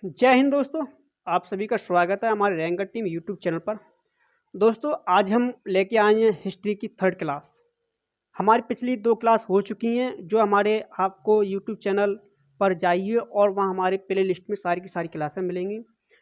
जय हिंद दोस्तों। आप सभी का स्वागत है हमारे रैंकर टीम यूट्यूब चैनल पर। दोस्तों आज हम लेके आए हैं हिस्ट्री की थर्ड क्लास। हमारी पिछली 2 क्लास हो चुकी हैं जो हमारे आपको यूट्यूब चैनल पर जाइए और वहाँ हमारे प्ले लिस्ट में सारी की सारी क्लासें मिलेंगी,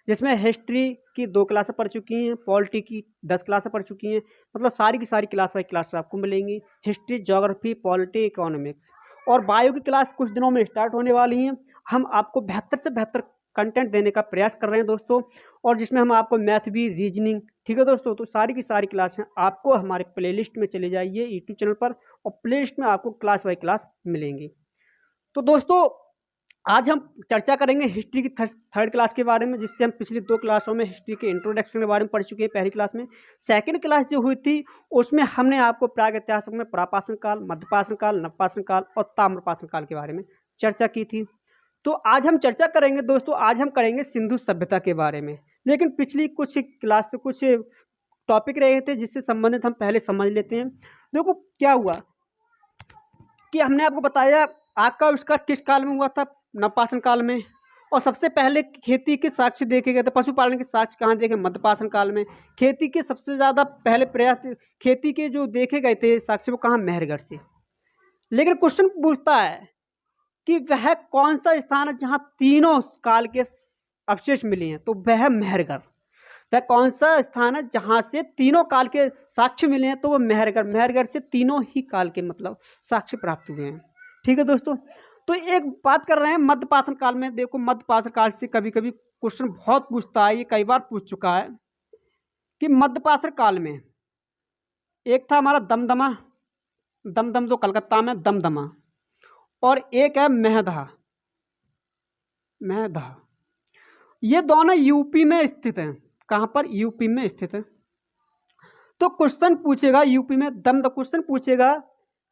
जिसमें हिस्ट्री की 2 क्लासें पढ़ चुकी हैं, पॉलिटी की 10 क्लासें पढ़ चुकी हैं। मतलब सारी की सारी क्लास बाई क्लास आपको मिलेंगी। हिस्ट्री, ज्योग्राफी, पॉलिटी, इकोनॉमिक्स और बायो की क्लास कुछ दिनों में स्टार्ट होने वाली हैं। हम आपको बेहतर से बेहतर कंटेंट देने का प्रयास कर रहे हैं दोस्तों, और जिसमें हम आपको मैथ भी, रीजनिंग, ठीक है दोस्तों। तो सारी की सारी क्लासें आपको हमारे प्लेलिस्ट में चले जाइए यूट्यूब चैनल पर, और प्लेलिस्ट में आपको क्लास बाय क्लास मिलेंगी। तो दोस्तों आज हम चर्चा करेंगे हिस्ट्री की थर्ड क्लास के बारे में, जिससे हम पिछली 2 क्लासों में हिस्ट्री के इंट्रोडक्शन के बारे में पढ़ चुके हैं। पहली क्लास में, सेकंड क्लास जो हुई थी उसमें हमने आपको प्रागैतिहासिक में प्रापाषण काल, मध्यपाषण काल, नवपाषण काल और ताम्रपाषण काल के बारे में चर्चा की थी। तो आज हम चर्चा करेंगे दोस्तों, आज हम करेंगे सिंधु सभ्यता के बारे में। लेकिन पिछली कुछ क्लास से कुछ टॉपिक रहे थे जिससे संबंधित हम पहले समझ लेते हैं। देखो क्या हुआ कि हमने आपको बताया आग का आविष्कार किस काल में हुआ था, नवपाषाण काल में। और सबसे पहले खेती के साक्ष्य देखे गए थे, पशुपालन के साक्ष्य कहाँ देखे, मध्यपाषाण काल में। खेती के सबसे ज़्यादा पहले प्रयास खेती के जो देखे गए थे साक्ष्य वो कहाँ, मेहरगढ़ से। लेकिन क्वेश्चन पूछता है कि वह कौन सा स्थान है जहाँ तीनों काल के अवशेष मिले हैं, तो वह मेहरगढ़। वह कौन सा स्थान है जहाँ से तीनों काल के साक्ष्य मिले हैं, तो वह मेहरगढ़। मेहरगढ़ से तीनों ही काल के मतलब साक्ष्य प्राप्त हुए हैं। ठीक है दोस्तों। तो एक बात कर रहे हैं मध्यपाषाण काल में। देखो मध्यपाषाण काल से कभी कभी क्वेश्चन बहुत पूछता है, ये कई बार पूछ चुका है कि मध्यपाषाण काल में एक था हमारा दमदमा, दमदम तो कलकत्ता में दमदमा, और एक है मेहदा। मेहदा ये दोनों यूपी में स्थित हैं। कहाँ पर? यूपी में स्थित है। तो क्वेश्चन पूछेगा यूपी में क्वेश्चन पूछेगा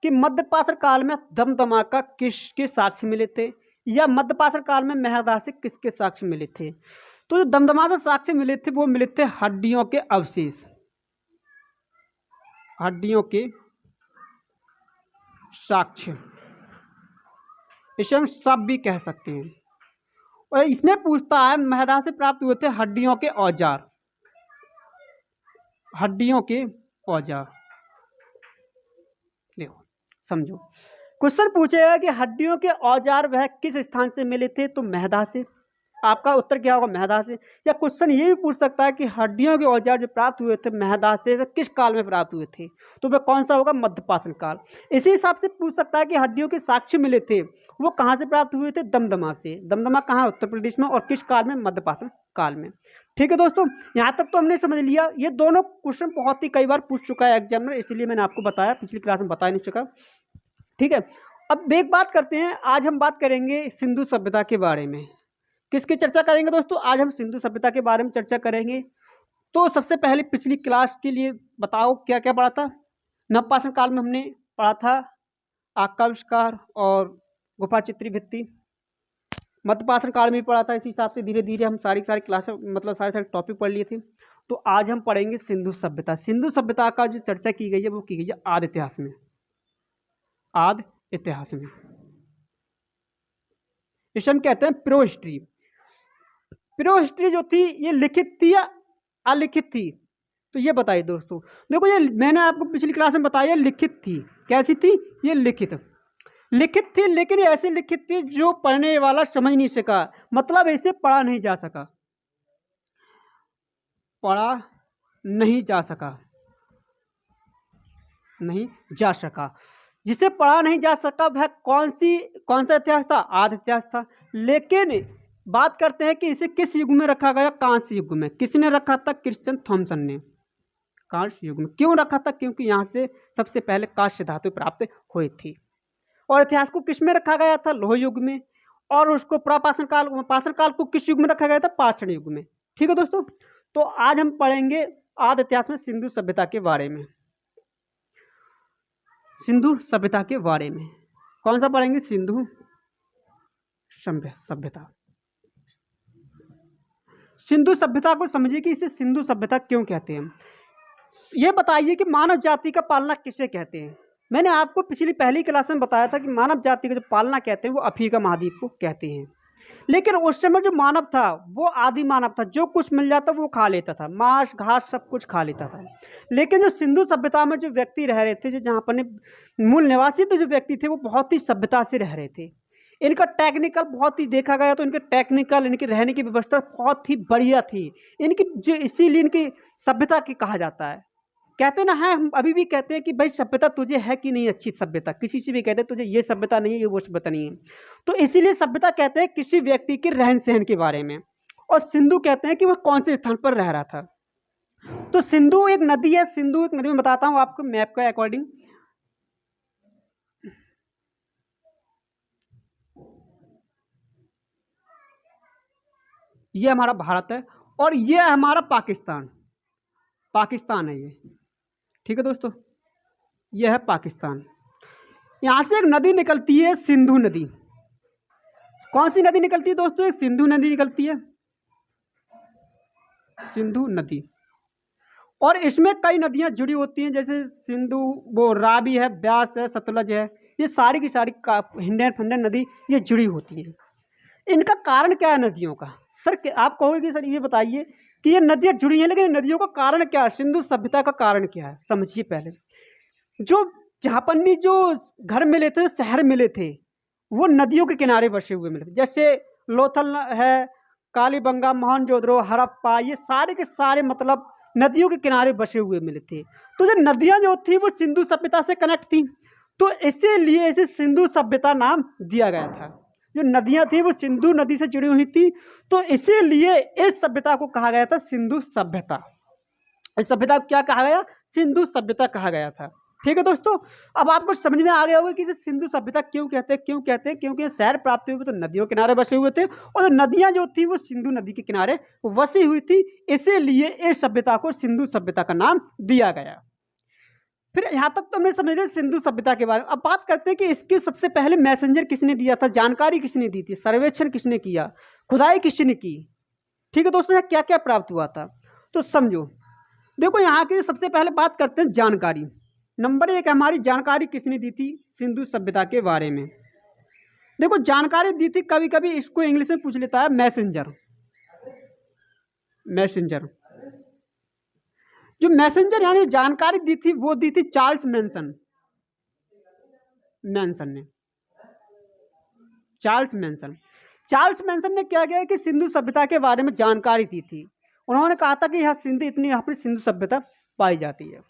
कि मध्यपाषाण काल में दमदमा का किसके साक्ष्य मिले थे, या मध्यपाषाण काल में मेहदा से किसके साक्ष्य मिले थे। तो जो दमदमा से साक्ष्य मिले थे वो मिले थे हड्डियों के अवशेष, हड्डियों के साक्ष्य, इसे हम सब भी कह सकते हैं। और इसमें पूछता है मेहदा से प्राप्त हुए थे हड्डियों के औजार, हड्डियों के औजार। देखो समझो, क्वेश्चन पूछेगा कि हड्डियों के औजार वह किस स्थान से मिले थे, तो मेहदा से। आपका उत्तर क्या होगा? मेहदा से। या क्वेश्चन ये भी पूछ सकता है कि हड्डियों के औजार जो प्राप्त हुए थे मेहदा से, वह किस काल में प्राप्त हुए थे, तो वह कौन सा होगा? मध्यपाषाण काल। इसी हिसाब से पूछ सकता है कि हड्डियों के साक्ष्य मिले थे वो कहाँ से प्राप्त हुए थे? दमदमा से। दमदमा कहाँ? उत्तर प्रदेश में। और किस काल में? मध्यपाषाण काल में। ठीक है दोस्तों, यहाँ तक तो हमने समझ लिया। ये दोनों क्वेश्चन बहुत ही कई बार पूछ चुका है एग्जामिनर, इसलिए मैंने आपको बताया, पिछली क्लास में बता नहीं चुका। ठीक है, अब एक बात करते हैं। आज हम बात करेंगे सिंधु सभ्यता के बारे में। किसकी चर्चा करेंगे दोस्तों? आज हम सिंधु सभ्यता के बारे में चर्चा करेंगे। तो सबसे पहले पिछली क्लास के लिए बताओ क्या क्या पढ़ा था। नवपाषाण काल में हमने पढ़ा था आग का आविष्कार और गुफा चित्री भित्ति। मध्यपाषाण काल में भी पढ़ा था। इसी हिसाब से धीरे धीरे हम सारी क्लासें मतलब सारे टॉपिक पढ़ लिए थे। तो आज हम पढ़ेंगे सिंधु सभ्यता। सिंधु सभ्यता का जो चर्चा की गई है वो की गई है आदि इतिहास में। आदि इतिहास में इसे हम कहते हैं प्रो हिस्ट्री। प्रो हिस्ट्री जो थी ये लिखित थी या अलिखित थी, तो ये बताइए दोस्तों। देखो ये मैंने आपको पिछली क्लास में बताया लिखित थी। कैसी थी? ये लिखित थी, लेकिन ऐसी लिखित थी जो पढ़ने वाला समझ नहीं सका, मतलब इसे पढ़ा नहीं जा सका, पढ़ा नहीं जा सका। जिसे पढ़ा नहीं जा सका वह कौन सा इतिहास था? आदि इतिहास था। लेकिन बात करते हैं कि इसे किस युग में रखा गया? कांस्य युग में। किसने रखा था? क्रिश्चियन थॉमसन ने। कांस्य युग में क्यों रखा था? क्योंकि यहाँ से सबसे पहले कांस्य धातु प्राप्त हुई थी। और इतिहास को किस में रखा गया था? लोह युग में। और उसको पाषाण काल को किस युग में रखा गया था? पाषाण युग में। ठीक है दोस्तों, तो आज हम पढ़ेंगे आदि इतिहास में सिंधु सभ्यता के बारे में। सिंधु सभ्यता के बारे में कौन सा पढ़ेंगे? सिंधु सभ्यता। सिंधु सभ्यता को समझिए कि इसे सिंधु सभ्यता क्यों कहते हैं। ये बताइए कि मानव जाति का पालना किसे कहते हैं। मैंने आपको पहली क्लास में बताया था कि मानव जाति का जो पालना कहते हैं वो अफ्रीका महाद्वीप को कहते हैं। लेकिन उस समय जो मानव था वो आदि मानव था, जो कुछ मिल जाता वो खा लेता था, मांस घास सब कुछ खा लेता था। लेकिन जो सिंधु सभ्यता में जो व्यक्ति रह रहे थे, जो जहाँ पर मूल निवासी तो जो व्यक्ति थे वो बहुत ही सभ्यता से रह रहे थे। इनका टेक्निकल बहुत ही देखा गया तो इनके टेक्निकल, इनकी रहने की व्यवस्था बहुत ही बढ़िया थी इनकी, जो इसीलिए इनकी सभ्यता की कहा जाता है। कहते ना है, हम अभी भी कहते हैं कि भाई सभ्यता तुझे है कि नहीं, अच्छी सभ्यता किसी से भी कहते हैं तुझे ये सभ्यता नहीं है, ये वो सभ्यता नहीं है। तो इसीलिए सभ्यता कहते हैं किसी व्यक्ति के रहन सहन के बारे में, और सिंधु कहते हैं कि वह कौन से स्थान पर रह रहा था। तो सिंधु एक नदी है, सिंधु एक नदी में बताता हूँ आपको मैप के अकॉर्डिंग। ये हमारा भारत है और ये हमारा पाकिस्तान, पाकिस्तान है ये, ठीक है दोस्तों, ये है पाकिस्तान। यहाँ से एक नदी निकलती है सिंधु नदी। कौन सी नदी निकलती है दोस्तों? एक सिंधु नदी निकलती है, सिंधु नदी। और इसमें कई नदियाँ जुड़ी होती हैं, जैसे सिंधु, वो रावी है, ब्यास है, सतलज है, ये सारी की सारी हिंडन फंडन नदी ये जुड़ी होती है। इनका कारण क्या है नदियों का? सर आप कहोगे कि सर ये बताइए कि ये नदियाँ जुड़ी हैं, लेकिन नदियों का कारण क्या है? सिंधु सभ्यता का कारण क्या है, समझिए पहले। जो जापानी जो घर मिले थे, शहर मिले थे, वो नदियों के किनारे बसे हुए मिले थे। जैसे लोथल है, कालीबंगा, मोहनजोदड़ो, हड़प्पा, ये सारे के सारे मतलब नदियों के किनारे बसे हुए मिले थे। तो जो नदियाँ जो थी वो सिंधु सभ्यता से कनेक्ट थी, तो इसीलिए इसे सिंधु सभ्यता नाम दिया गया था। जो नदियाँ थी वो सिंधु नदी से जुड़ी हुई थी, तो इसीलिए इस सभ्यता को कहा गया था सिंधु सभ्यता। इस सभ्यता को क्या कहा गया? सिंधु सभ्यता कहा गया था। ठीक है दोस्तों, अब आपको समझ में आ गया होगा कि इसे सिंधु सभ्यता क्यों कहते हैं। क्यों कहते हैं? क्योंकि शहर प्राप्त हुए तो नदियों के किनारे बसे हुए थे, और नदियां जो थी वो सिंधु नदी के किनारे बसी हुई थी, इसीलिए इस सभ्यता को सिंधु सभ्यता का नाम दिया गया। फिर यहाँ तक तो हमने समझ लिया सिंधु सभ्यता के बारे में। अब बात करते हैं कि इसके सबसे पहले मैसेंजर किसने दिया था, जानकारी किसने दी थी, सर्वेक्षण किसने किया, खुदाई किसने की। ठीक है दोस्तों, क्या क्या प्राप्त हुआ था तो समझो। देखो यहाँ की सबसे पहले बात करते हैं जानकारी। नंबर 1 हमारी जानकारी किसने दी थी सिंधु सभ्यता के बारे में? देखो जानकारी दी थी, कभी कभी इसको इंग्लिश में पूछ लेता है मैसेंजर। मैसेंजर, जो मैसेंजर यानी जानकारी दी थी वो दी थी चार्ल्स मैनसन। मैनसन ने, चार्ल्स मैनसन, चार्ल्स मैनसन ने क्या किया कि सिंधु सभ्यता के बारे में जानकारी दी थी। उन्होंने कहा था कि यहाँ सिंधु, इतनी यहाँ पर सिंधु सभ्यता पाई जाती है।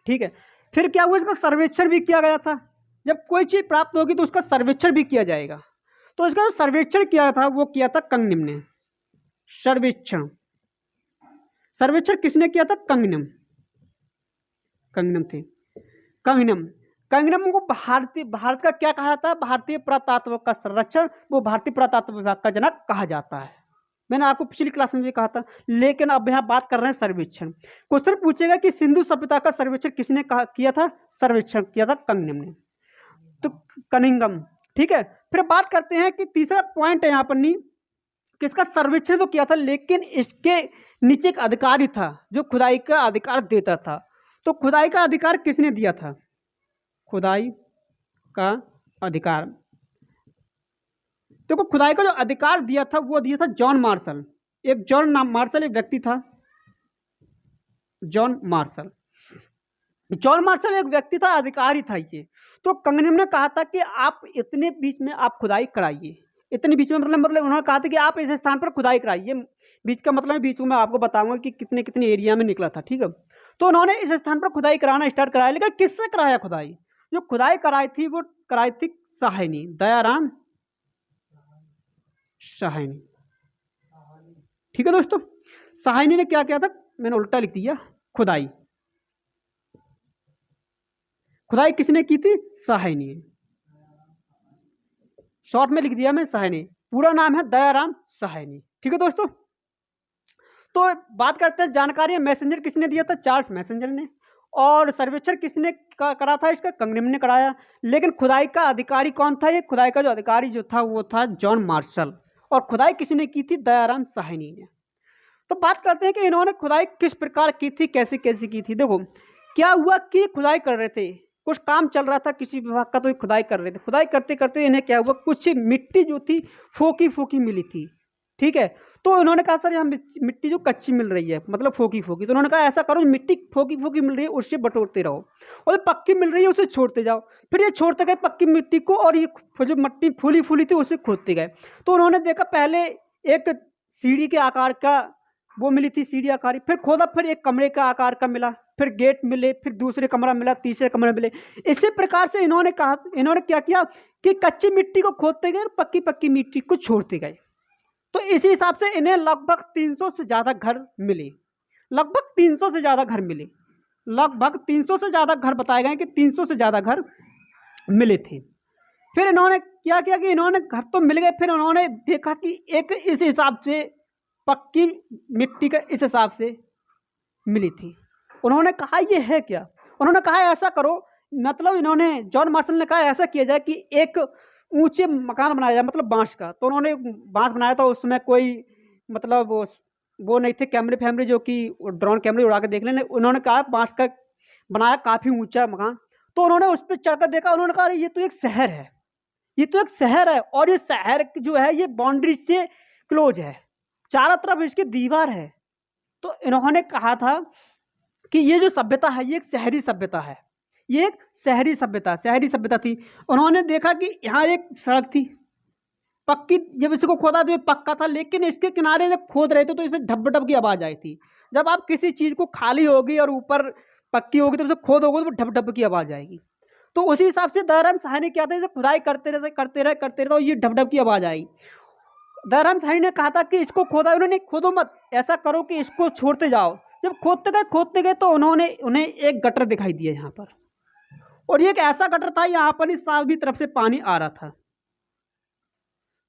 ठीक है, फिर क्या हुआ, इसका सर्वेक्षण भी किया गया था। जब कोई चीज़ प्राप्त होगी तो उसका सर्वेक्षण भी किया जाएगा। तो इसका जो सर्वेक्षण किया था वो किया था कंगनिम ने। सर्वेक्षण, सर्वेक्षण किसने किया था? कंगनिम, कंगनिम थे। कंगनिम, कंगनिम को भारत का क्या कहा था? भारतीय पुरातत्व का संरक्षण, वो भारतीय पुरातत्व विभाग का जनक कहा जाता है। मैंने आपको पिछली क्लास में भी कहा था, लेकिन अब यहाँ बात कर रहे हैं सर्वेक्षण। क्वेश्चन पूछेगा कि सिंधु सभ्यता का सर्वेक्षण किसने किया था? सर्वेक्षण किया था कंगनिम ने, तो कनिंगम। ठीक है, फिर बात करते हैं कि तीसरा पॉइंट है यहाँ पर नहीं, किसका सर्वेक्षण तो किया था, लेकिन इसके नीचे एक अधिकारी था जो खुदाई का अधिकार देता था। तो खुदाई का अधिकार किसने दिया था? खुदाई का अधिकार, देखो खुदाई का जो अधिकार दिया था वो दिया था जॉन मार्शल। एक जॉन मार्शल एक व्यक्ति था, जॉन मार्शल। जॉन मार्शल एक व्यक्ति था, अधिकारी था ये। तो कंगनिम ने कहा था कि आप इतने बीच में आप खुदाई कराइए। इतने बीच में मतलब उन्होंने कहा था कि आप इस स्थान पर खुदाई कराइए। बीच का मतलब बीच में मैं आपको बताऊंगा कि कितने कितने एरिया में निकला था। ठीक है, तो उन्होंने इस स्थान पर खुदाई कराना स्टार्ट कराया। लेकिन किससे कराया खुदाई? जो खुदाई कराई थी वो कराई थी साहनी, दयाराम साहनी। ठीक है दोस्तों, साहनी ने क्या किया था? मैंने उल्टा लिख दिया, खुदाई। खुदाई किसने की थी? साहनी ने, शॉर्ट में लिख दिया मैं साहनी, पूरा नाम है दयाराम साहनी। ठीक है दोस्तों, तो बात करते हैं जानकारी। मैसेंजर किसने दिया था? चार्ल्स मैसेंजर ने। और सर्वेक्षण किसने करा था? इसका कंगनिम ने कराया। लेकिन खुदाई का अधिकारी कौन था? ये खुदाई का जो अधिकारी जो था वो था जॉन मार्शल। और खुदाई किसने की थी? दयाराम साहनी ने। तो बात करते हैं कि इन्होंने खुदाई किस प्रकार की थी, कैसे कैसे की थी। देखो क्या हुआ कि खुदाई कर रहे थे, कुछ काम चल रहा था किसी विभाग का, तो ये खुदाई कर रहे थे। खुदाई करते करते इन्हें क्या हुआ, कुछ मिट्टी जो थी फोकी फोकी मिली थी। ठीक है, तो उन्होंने कहा सर यहाँ मिट्टी जो कच्ची मिल रही है, मतलब फोकी फोकी, तो उन्होंने कहा ऐसा करो, मिट्टी फोकी फोकी मिल रही है उससे बटोरते रहो, और पक्की मिल रही है उसे छोड़ते जाओ। फिर ये छोड़ते गए पक्की मिट्टी को, और ये जो मिट्टी फूली फूली थी उसे खोदते गए। तो उन्होंने देखा पहले एक सीढ़ी के आकार का वो मिली थी, सीढ़ी आकार, फिर खोदा, फिर एक कमरे का आकार का मिला, फिर गेट मिले, फिर दूसरे कमरा मिला, तीसरे कमरे मिले। इसी प्रकार से इन्होंने क्या किया कि कच्ची मिट्टी को खोदते गए और पक्की पक्की मिट्टी को छोड़ते गए। तो इसी हिसाब से इन्हें लगभग 300 से ज़्यादा घर मिले, लगभग 300 से ज़्यादा घर मिले, लगभग 300 से ज़्यादा घर बताए गए कि 300 से ज़्यादा घर मिले थे। फिर इन्होंने क्या किया कि इन्होंने घर तो मिल गए, फिर उन्होंने देखा कि एक इस हिसाब से पक्की मिट्टी का इस हिसाब से मिली थी। उन्होंने कहा ये है क्या, उन्होंने कहा ऐसा करो, मतलब इन्होंने जॉन मार्शल ने कहा ऐसा किया जाए कि एक ऊंचे मकान बनाया जाए, मतलब बांस का। तो उन्होंने बांस बनाया था, उसमें कोई मतलब वो नहीं थे कैमरे फैमरे जो कि ड्रोन कैमरे उड़ा के देख लेने। उन्होंने कहा बांस का बनाया काफ़ी ऊंचा मकान। तो उन्होंने उस पर चढ़कर देखा, उन्होंने कहा अरे ये तो एक शहर है, ये तो एक शहर है, और ये शहर जो है ये बाउंड्री से क्लोज है, चारों तरफ इसकी दीवार है। तो इन्होंने कहा था कि ये जो सभ्यता है ये एक शहरी सभ्यता है, ये एक शहरी सभ्यता थी। उन्होंने देखा कि यहाँ एक सड़क थी पक्की, जब इसको खोदा तो ये पक्का था, लेकिन इसके किनारे जब खोद रहे थे तो इसे ढब ढब की आवाज़ आई थी। जब आप किसी चीज़ को खाली होगी और ऊपर पक्की होगी तो उसे खोदोगे तो ढब ढब की आवाज़ आएगी। तो उसी हिसाब से दयाराम साहनी ने क्या था, इसे खुदाई करते रहे और ये ढब ढब की आवाज़ आई। दयाराम साहनी ने कहा था कि इसको खोदा, उन्होंने खोदो मत, ऐसा करो कि इसको छोड़ते जाओ। जब खोदते गए तो उन्हें एक गटर दिखाई दिया यहाँ पर, और ये एक ऐसा गटर था यहाँ पर सभी तरफ से पानी आ रहा था।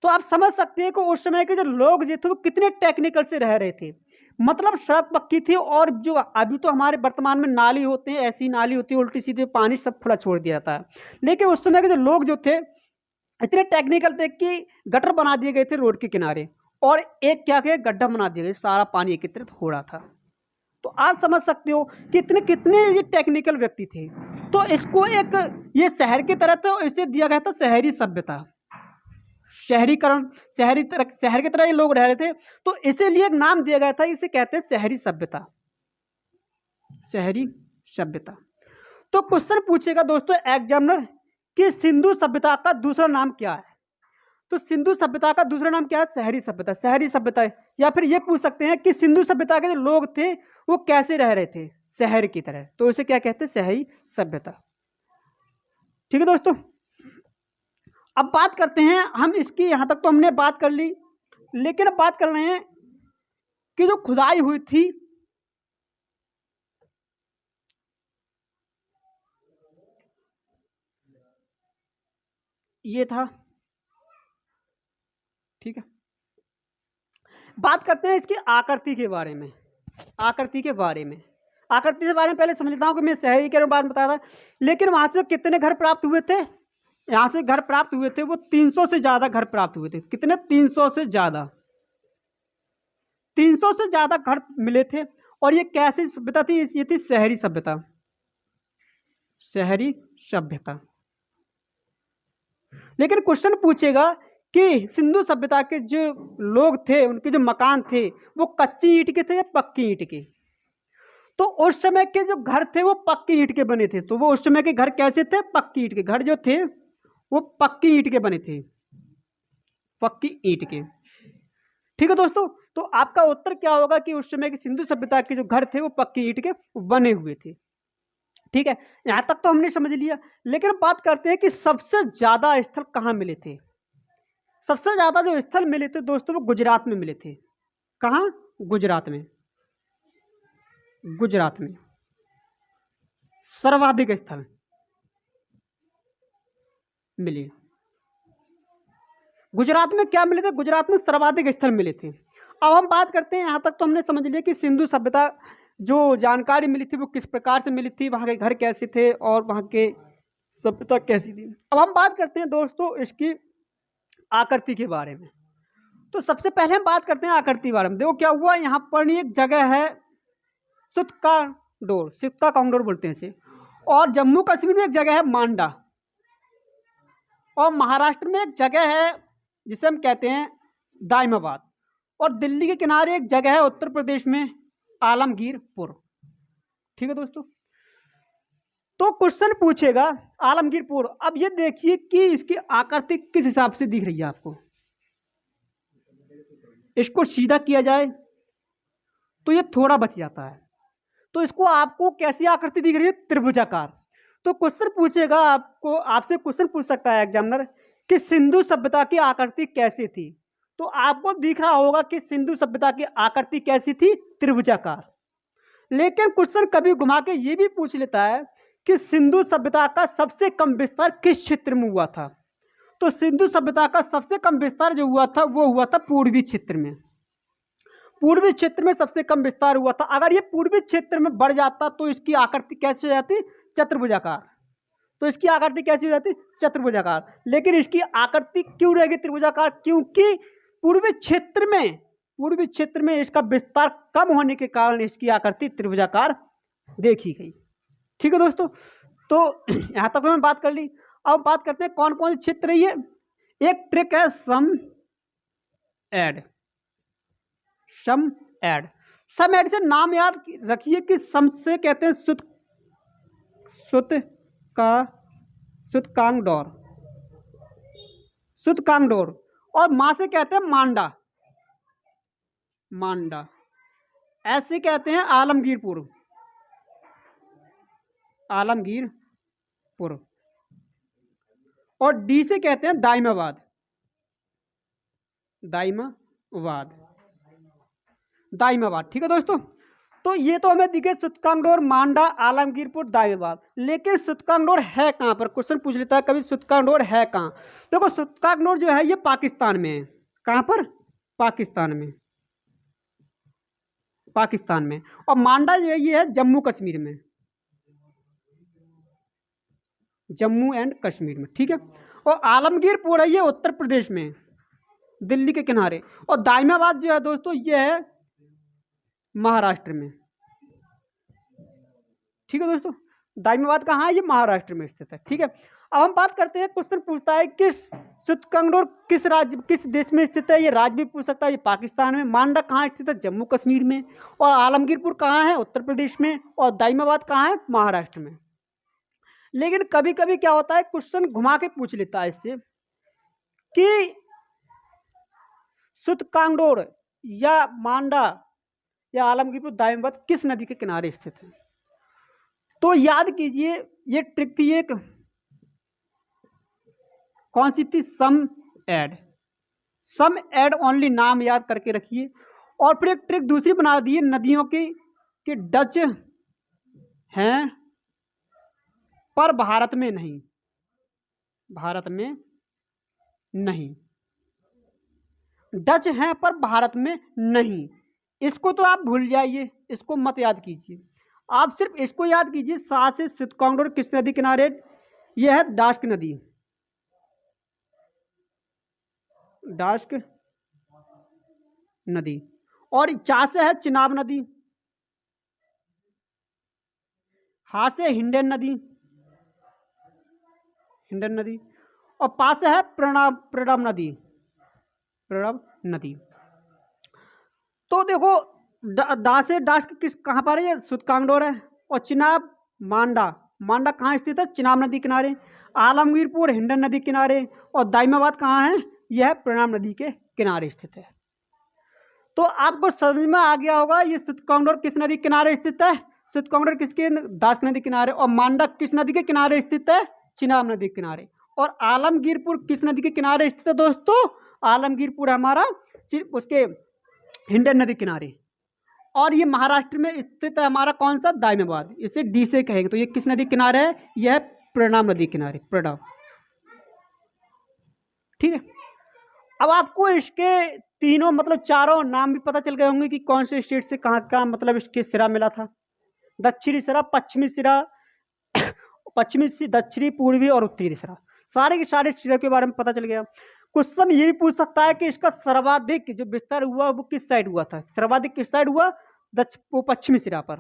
तो आप समझ सकते हैं कि उस समय के जो लोग जो थे वो कितने टेक्निकल से रह रहे थे। मतलब सड़क पक्की थी, और जो अभी तो हमारे वर्तमान में नाली होते हैं, ऐसी नाली होती है उल्टी सीधी, पानी सब खुला छोड़ दिया था। लेकिन उस समय के जो लोग जो थे इतने टेक्निकल थे कि गटर बना दिए गए थे रोड के किनारे, और एक क्या किया गड्ढा बना दिया गया, सारा पानी एकत्रित हो रहा था। तो आप समझ सकते हो कितने कितने ये टेक्निकल व्यक्ति थे। तो इसको एक ये शहर की तरह था, इसे दिया गया था शहरी सभ्यता, शहरीकरण, शहर की तरह ये लोग रह रहे थे, तो इसीलिए एक नाम दिया गया था, इसे कहते हैं शहरी सभ्यता, शहरी सभ्यता। तो क्वेश्चन पूछेगा दोस्तों एग्जामिनर कि सिंधु सभ्यता का दूसरा नाम क्या है। तो सिंधु सभ्यता का दूसरा नाम क्या है, शहरी सभ्यता, शहरी सभ्यता। या फिर ये पूछ सकते हैं कि सिंधु सभ्यता के जो लोग थे वो कैसे रह रहे थे, शहर की तरह, तो इसे क्या कहते हैं, शहरी सभ्यता। ठीक है दोस्तों, अब बात करते हैं हम इसकी, यहाँ तक तो हमने बात कर ली, लेकिन अब बात कर रहे हैं कि जो खुदाई हुई थी ये था। ठीक है, बात करते हैं इसकी आकृति के बारे में। आकृति के बारे में पहले समझ लेता हूँ कि मैं शहरी के बारे में बताया था। लेकिन वहाँ से कितने घर प्राप्त हुए थे, यहाँ से घर प्राप्त हुए थे वो 300 से ज़्यादा घर प्राप्त हुए थे। कितने, 300 से ज़्यादा, 300 से ज़्यादा घर मिले थे। और ये कैसी सभ्यता थी, ये थी शहरी सभ्यता, शहरी सभ्यता। लेकिन क्वेश्चन पूछेगा कि सिंधु सभ्यता के जो लोग थे उनके जो मकान थे वो कच्ची ईंट के थे या पक्की ईंट के। तो उस समय के जो घर थे वो पक्की ईंट के बने थे। तो वो उस समय के घर कैसे थे, पक्की ईंट के घर जो थे वो पक्की ईंट के बने थे, पक्की ईंट के। ठीक है दोस्तों, तो आपका उत्तर क्या होगा कि उस समय की सिंधु सभ्यता के जो घर थे वो पक्की ईंट के बने हुए थे। ठीक है, यहां तक तो हमने समझ लिया। लेकिन बात करते हैं कि सबसे ज्यादा स्थल कहाँ मिले थे। सबसे ज्यादा जो स्थल मिले थे दोस्तों वो गुजरात में मिले थे। कहाँ, गुजरात में, गुजरात में सर्वाधिक स्थल मिले। गुजरात में क्या मिले थे, गुजरात में सर्वाधिक स्थल मिले थे। अब हम बात करते हैं, यहाँ तक तो हमने समझ लिया कि सिंधु सभ्यता जो जानकारी मिली थी वो किस प्रकार से मिली थी, वहाँ के घर कैसे थे और वहाँ के सभ्यता कैसी थी। अब हम बात करते हैं दोस्तों इसकी आकृति के बारे में। तो सबसे पहले हम बात करते हैं आकृति के बारे में। देखो क्या हुआ, यहाँ पर एक जगह है सुत्का कॉन्डोर बोलते हैं इसे, और जम्मू कश्मीर में एक जगह है मांडा, और महाराष्ट्र में एक जगह है जिसे हम कहते हैं दाइमाबाद, और दिल्ली के किनारे एक जगह है उत्तर प्रदेश में आलमगीरपुर। ठीक है दोस्तों, तो क्वेश्चन पूछेगा आलमगीरपुर। अब ये देखिए कि इसकी आकृति किस हिसाब से दिख रही है आपको। इसको सीधा किया जाए तो ये थोड़ा बच जाता है, तो इसको आपको कैसी आकृति दिख रही है, त्रिभुजाकार। तो क्वेश्चन पूछेगा आपको, आपसे क्वेश्चन पूछ सकता है एग्जामिनर कि सिंधु सभ्यता की आकृति कैसी थी। तो आपको दिख रहा होगा कि सिंधु सभ्यता की आकृति कैसी थी, त्रिभुजाकार। लेकिन क्वेश्चन कभी घुमा के ये भी पूछ लेता है कि सिंधु सभ्यता का सबसे कम विस्तार किस क्षेत्र में हुआ था। तो सिंधु सभ्यता का सबसे कम विस्तार जो हुआ था वो हुआ था पूर्वी क्षेत्र में। पूर्वी क्षेत्र में सबसे कम विस्तार हुआ था। अगर ये पूर्वी क्षेत्र में बढ़ जाता तो इसकी आकृति कैसी हो जाती, चतुर्भुजाकार। तो इसकी आकृति कैसी हो जाती, चतुर्भुजाकार। लेकिन इसकी आकृति क्यों रहेगी त्रिभुजाकार, क्योंकि पूर्वी क्षेत्र में इसका विस्तार कम होने के कारण इसकी आकृति त्रिभुजाकार देखी गई। ठीक है दोस्तों, तो यहाँ तक हमने बात कर ली। अब बात करते हैं कौन कौन से क्षेत्र है ये। एक ट्रिक है सम एड। सम एड से नाम याद रखिए कि सम से कहते हैं सुतकांगडोर, और माँ से कहते हैं मांडा, ऐसे कहते हैं आलमगीरपुर, और डी से कहते हैं दाइमाबाद। ठीक है दोस्तों, तो ये तो हमें दिखे सुतकांगडोर, मांडा, आलमगीरपुर, दाइमाबाद। लेकिन सुतकांगडोर है कहाँ पर, क्वेश्चन पूछ लेता है कभी सुतकांगडोर है कहाँ। देखो सुतकांगडोर जो है ये पाकिस्तान में है। कहाँ पर, पाकिस्तान में। और मांडा जो है ये है जम्मू कश्मीर में, जम्मू एंड कश्मीर में। ठीक है, और आलमगीरपुर है ये उत्तर प्रदेश में, दिल्ली के किनारे। और दाइमाबाद जो है दोस्तों ये है महाराष्ट्र में। ठीक है दोस्तों, दाइमाबाद कहाँ है, ये महाराष्ट्र में स्थित है। ठीक है, अब हम बात करते हैं, क्वेश्चन पूछता है कि सुतकांगडोर किस देश में स्थित है। ये राज्य भी पूछ सकता है, ये पाकिस्तान में। मांडा कहाँ स्थित है, जम्मू कश्मीर में। और आलमगीरपुर कहाँ है, उत्तर प्रदेश में। और दाइमाबाद कहाँ है, महाराष्ट्र में। लेकिन कभी कभी क्या होता है, क्वेश्चन घुमा के पूछ लेता है इससे कि सुतकांगडोर या मांडा या आलमगीरपुर, दाइमाबाद किस नदी के किनारे स्थित है। तो याद कीजिए ये ट्रिक थी एक, कौन सी थी, सम एड ओनली, नाम याद करके रखिए। और फिर एक ट्रिक दूसरी बना दी नदियों की कि डच हैं पर भारत में नहीं, डच हैं पर भारत में नहीं। इसको तो आप भूल जाइए, इसको मत याद कीजिए। आप सिर्फ इसको याद कीजिए, साथ से सुतकांगडोर किस नदी किनारे, यह है डास्क नदी। और चा से है चिनाब नदी, हा से हिंडन नदी, और पा से है प्रणब नदी। तो देखो दा से डास्क किस कहाँ पर है, सुतकांगडोर है। और चिनाब मांडा कहाँ स्थित है, चिनाब नदी किनारे। आलमगीरपुर हिंडन नदी किनारे। और दाइमाबाद कहाँ है, यह है प्रणब नदी के किनारे स्थित है। तो आपको समझ में आ गया होगा ये सुतकांगडोर किस नदी किनारे स्थित है, सुतकांगडोर किसके, दास्क नदी किनारे। और मांडा किस नदी के किनारे स्थित है, चिनाब नदी के किनारे। और आलमगीरपुर किस नदी के किनारे स्थित है दोस्तों, आलमगीरपुर हमारा उसके हिंडन नदी किनारे। और ये महाराष्ट्र में स्थित है हमारा कौन सा, दाइमाबाद। इसे डी से कहेंगे। तो ये किस नदी किनारे है, यह है प्रणब नदी किनारे, ठीक है। अब आपको इसके तीनों मतलब चारों नाम भी पता चल गए होंगे कि कौन से स्टेट से कहाँ का मतलब इसके सिरा मिला था। दक्षिणी सिरा, पश्चिमी सिरा, दक्षिणी, पूर्वी और उत्तरी सिरा, सारे के सारे सिरा के बारे में पता चल गया। क्वेश्चन ये भी पूछ सकता है कि इसका सर्वाधिक जो विस्तार हुआ वो किस साइड हुआ था। सर्वाधिक किस साइड हुआ, वो पश्चिमी सिरा पर।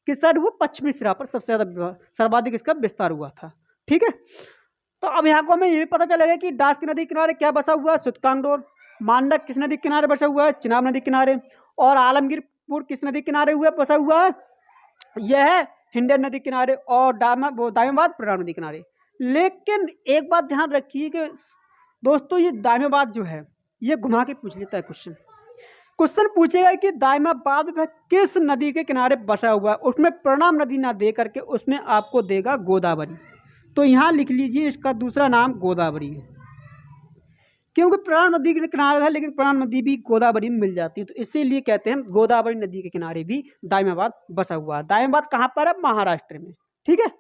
किस साइड हुआ, पश्चिमी सिरा पर सबसे ज़्यादा सर्वाधिक इसका विस्तार हुआ था। ठीक है, तो अब यहाँ को हमें ये भी पता चलेगा कि डास की नदी किनारे क्या बसा हुआ है, सुतकांगडोर। मांडक किस नदी किनारे बसा हुआ है, चिनाब नदी किनारे। और आलमगीरपुर किस नदी किनारे हुआ बसा हुआ है, यह है हिंडन नदी किनारे। और दायमाबाद प्रणाम नदी किनारे। लेकिन एक बात ध्यान रखिए कि दोस्तों ये दायमाबाद जो है ये घुमा के पूछ लेता है क्वेश्चन। क्वेश्चन पूछेगा कि दायमाबाद में किस नदी के किनारे बसा हुआ है, उसमें प्रणाम नदी ना दे करके उसमें आपको देगा गोदावरी। तो यहाँ लिख लीजिए इसका दूसरा नाम गोदावरी है, क्योंकि प्रणाम नदी के किनारे है लेकिन प्रणाम नदी भी गोदावरी में मिल जाती है, तो इसीलिए कहते हैं गोदावरी नदी के किनारे भी दायमाबाद बसा हुआ है। दायमाबाद कहाँ पर है, महाराष्ट्र में। ठीक है,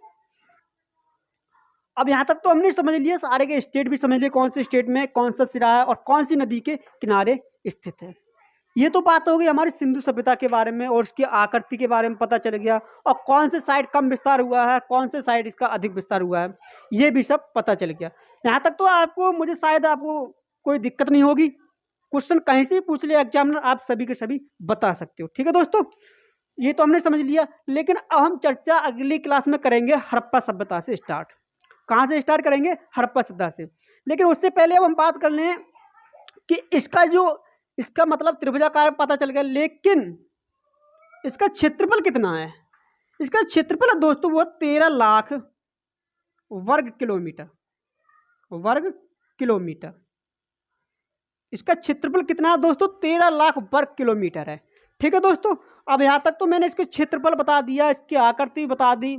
अब यहाँ तक तो हमने समझ लिया, सारे के स्टेट भी समझ लिए, कौन से स्टेट में कौन सा सिरा है और कौन सी नदी के किनारे स्थित है। ये तो बात हो गई हमारी सिंधु सभ्यता के बारे में और उसकी आकृति के बारे में पता चल गया, और कौन से साइड कम विस्तार हुआ है, कौन से साइड इसका अधिक विस्तार हुआ है, ये भी सब पता चल गया। यहाँ तक तो आपको, मुझे शायद आपको कोई दिक्कत नहीं होगी, क्वेश्चन कहीं से भी पूछ लिया एग्जामिनर, आप सभी के सभी बता सकते हो। ठीक है दोस्तों, ये तो हमने समझ लिया, लेकिन अब हम चर्चा अगली क्लास में करेंगे हड़प्पा सभ्यता से स्टार्ट। कहाँ से स्टार्ट करेंगे, हड़प्पा सभ्यता से। लेकिन उससे पहले अब हम बात कर लें कि इसका मतलब त्रिभुजाकार पता चल गया, लेकिन इसका क्षेत्रफल कितना है। इसका क्षेत्रफल है दोस्तों वो 13 लाख वर्ग किलोमीटर। इसका क्षेत्रफल कितना है दोस्तों, 13 लाख वर्ग किलोमीटर है। ठीक है दोस्तों, अब यहाँ तक तो मैंने इसके क्षेत्रफल बता दिया, इसकी आकृति बता दी,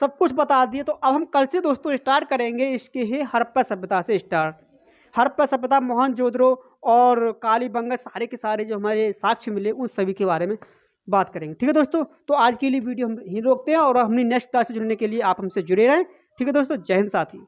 सब कुछ बता दिए। तो अब हम कल से दोस्तों स्टार्ट करेंगे इसके ही हड़प्पा सभ्यता से स्टार्ट। हड़प्पा सभ्यता, मोहनजोदड़ो और कालीबंगा, सारे के सारे जो हमारे साक्ष्य मिले उन सभी के बारे में बात करेंगे। ठीक है दोस्तों, तो आज के लिए वीडियो हम यहीं रोकते हैं और अपनी नेक्स्ट क्लास से जुड़ने के लिए आप हमसे जुड़े रहें। ठीक है दोस्तों, जय हिंद साथी।